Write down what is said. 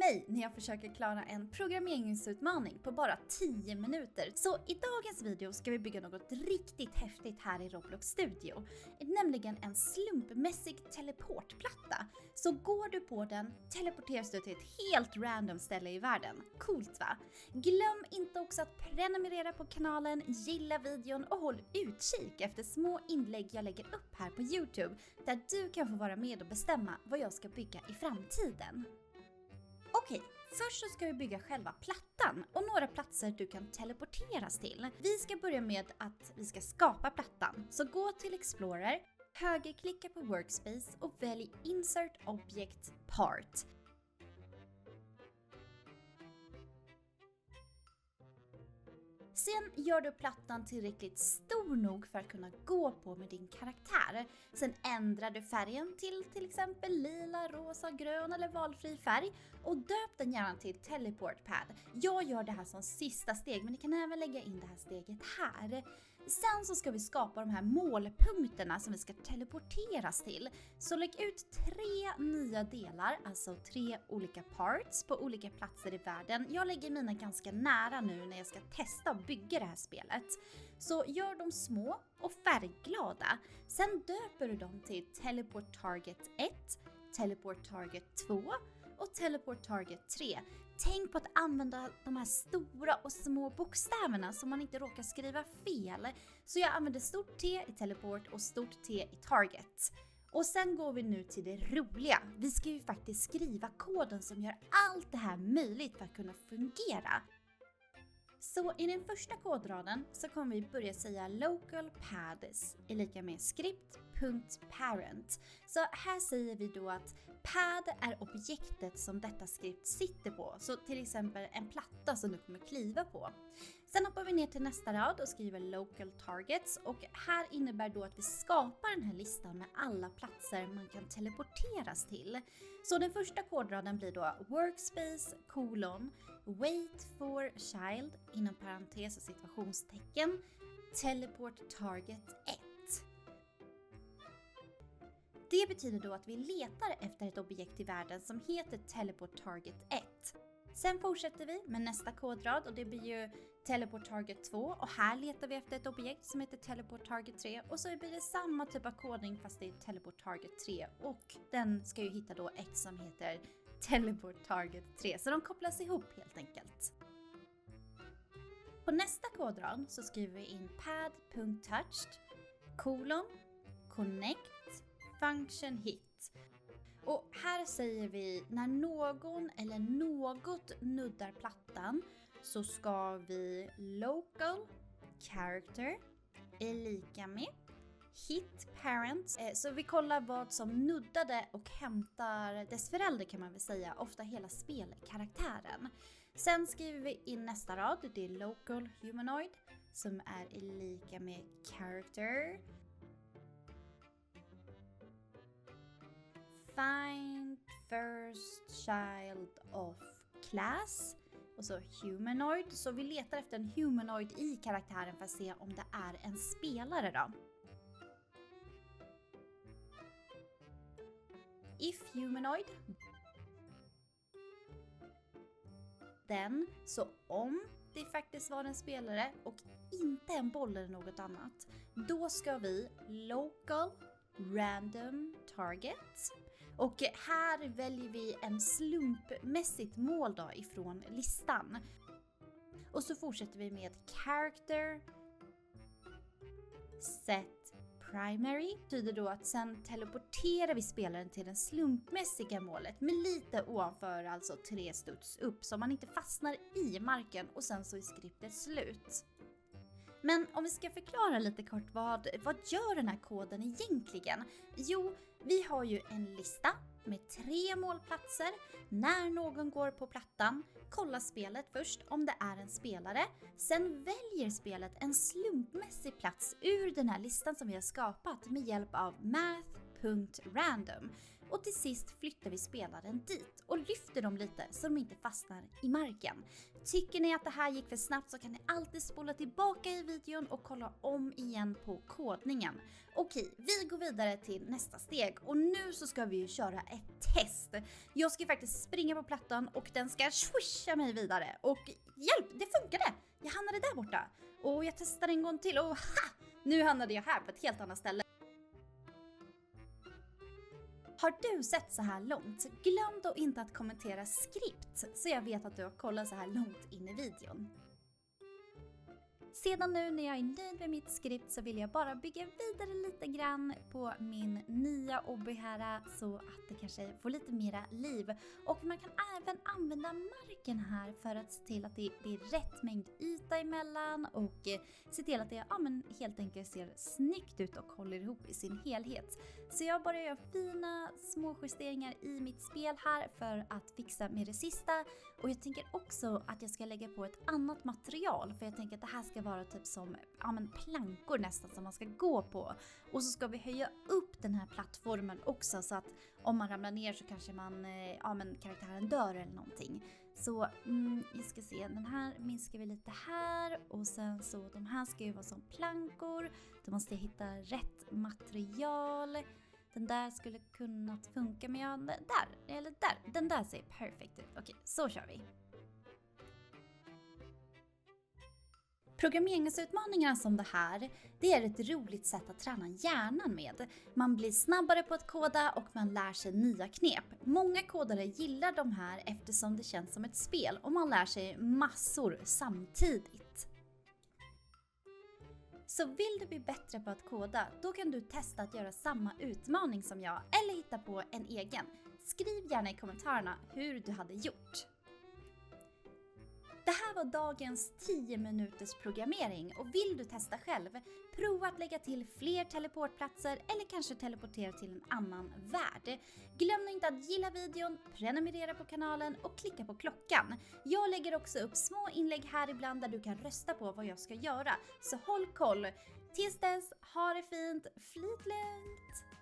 mig när jag försöker klara en programmeringsutmaning på bara 10 minuter. Så i dagens video ska vi bygga något riktigt häftigt här i Roblox Studio. Nämligen en slumpmässig teleportplatta. Så går du på den teleporteras du till ett helt random ställe i världen. Coolt va? Glöm inte också att prenumerera på kanalen, gilla videon och håll utkik efter små inlägg jag lägger upp här på YouTube. Där du kan få vara med och bestämma vad jag ska bygga i framtiden. Okej, först så ska vi bygga själva plattan och några platser du kan teleporteras till. Vi ska börja med att vi ska skapa plattan. Så gå till Explorer, högerklicka på Workspace och välj Insert Object Part. Sen gör du plattan tillräckligt stor nog för att kunna gå på med din karaktär. Sen ändrar du färgen till exempel lila, rosa, grön eller valfri färg. Och döp den gärna till Teleport Pad. Jag gör det här som sista steg, men ni kan även lägga in det här steget här. Sen så ska vi skapa de här målpunkterna som vi ska teleporteras till. Så lägg ut 3 nya delar, alltså 3 olika parts på olika platser i världen. Jag lägger mina ganska nära nu när jag ska testa och bygga det här spelet. Så gör dem små och färgglada. Sen döper du dem till Teleport Target 1, Teleport Target 2 och Teleport Target 3. Tänk på att använda de här stora och små bokstäverna så man inte råkar skriva fel. Så jag använder stort T i Teleport och stort T i Target. Och sen går vi nu till det roliga. Vi ska ju faktiskt skriva koden som gör allt det här möjligt för att kunna fungera. Så i den första kodraden så kommer vi börja säga local pads är lika med script.parent. Så här säger vi då att pad är objektet som detta skript sitter på. Så till exempel en platta som du kommer kliva på. Sen hoppar vi ner till nästa rad och skriver local targets. Och här innebär då att vi skapar den här listan med alla platser man kan teleporteras till. Så den första kodraden blir då workspace : wait for child inom parentes och situationstecken teleport target 1. Det betyder då att vi letar efter ett objekt i världen som heter teleport target 1. Sen fortsätter vi med nästa kodrad och det blir ju Teleport Target 2 och här letar vi efter ett objekt som heter Teleport Target 3 och så blir det samma typ av kodning fast det är Teleport Target 3 och den ska ju hitta då ett som heter Teleport Target 3 så de kopplas ihop helt enkelt. På nästa kodrad så skriver vi in pad.touched : connect function hit. Och här säger vi när någon eller något nuddar plattan så ska vi local character är lika med hit parent. Så vi kollar vad som nuddade och hämtar dess förälder kan man väl säga, ofta hela spelkaraktären. Sen skriver vi in nästa rad, det är local humanoid som är lika med character. Find first child of class och så humanoid. Så vi letar efter en humanoid i karaktären för att se om det är en spelare då. If humanoid. Den, så om det faktiskt var en spelare och inte en boll eller något annat, då ska vi local random target. Och här väljer vi en slumpmässigt mål då ifrån listan. Och så fortsätter vi med character set primary. Det betyder då att sen teleporterar vi spelaren till det slumpmässiga målet med lite ovanför, alltså 3 studs upp så man inte fastnar i marken och sen så är skriptet slut. Men om vi ska förklara lite kort vad gör den här koden egentligen? Jo, vi har ju en lista med 3 målplatser. När någon går på plattan, kollar spelet först om det är en spelare. Sen väljer spelet en slumpmässig plats ur den här listan som vi har skapat med hjälp av math.random. och till sist flyttar vi spelaren dit och lyfter dem lite så de inte fastnar i marken. Tycker ni att det här gick för snabbt så kan ni alltid spola tillbaka i videon och kolla om igen på kodningen. Okej, vi går vidare till nästa steg och nu så ska vi ju köra ett test. Jag ska faktiskt springa på plattan och den ska swisha mig vidare. Och hjälp, det funkade! Jag hamnade där borta. Och jag testar en gång till och ha! Nu hamnade jag här på ett helt annat ställe. Har du sett så här långt? Glöm då inte att kommentera skript så jag vet att du har kollat så här långt in i videon. Sedan nu när jag är nöjd med mitt skript så vill jag bara bygga vidare lite grann på min nya hobby här så att det kanske får lite mera liv. Och man kan även använda marken här för att se till att det är rätt mängd yta emellan och se till att det helt enkelt ser snyggt ut och håller ihop i sin helhet. Så jag bara gör fina små justeringar i mitt spel här för att fixa med det sista. Och jag tänker också att jag ska lägga på ett annat material för jag tänker att det här ska vara typ som plankor nästan som man ska gå på. Och så ska vi höja upp den här plattformen också så att om man ramlar ner så kanske karaktären dör eller någonting. Så jag ska se, den här minskar vi lite här och sen så de här ska ju vara som plankor. Då måste jag hitta rätt material. Den där skulle kunna funka men den där ser perfekt ut. Okej, så kör vi. Programmeringsutmaningar som det här, det är ett roligt sätt att träna hjärnan med. Man blir snabbare på att koda och man lär sig nya knep. Många kodare gillar de här eftersom det känns som ett spel och man lär sig massor samtidigt. Så vill du bli bättre på att koda, då kan du testa att göra samma utmaning som jag eller hitta på en egen. Skriv gärna i kommentarerna hur du hade gjort. Det här var dagens 10 minuters programmering och vill du testa själv, prova att lägga till fler teleportplatser eller kanske teleportera till en annan värld. Glöm inte att gilla videon, prenumerera på kanalen och klicka på klockan. Jag lägger också upp små inlägg här ibland där du kan rösta på vad jag ska göra, så håll koll. Tills dess, ha det fint, flyt lugnt!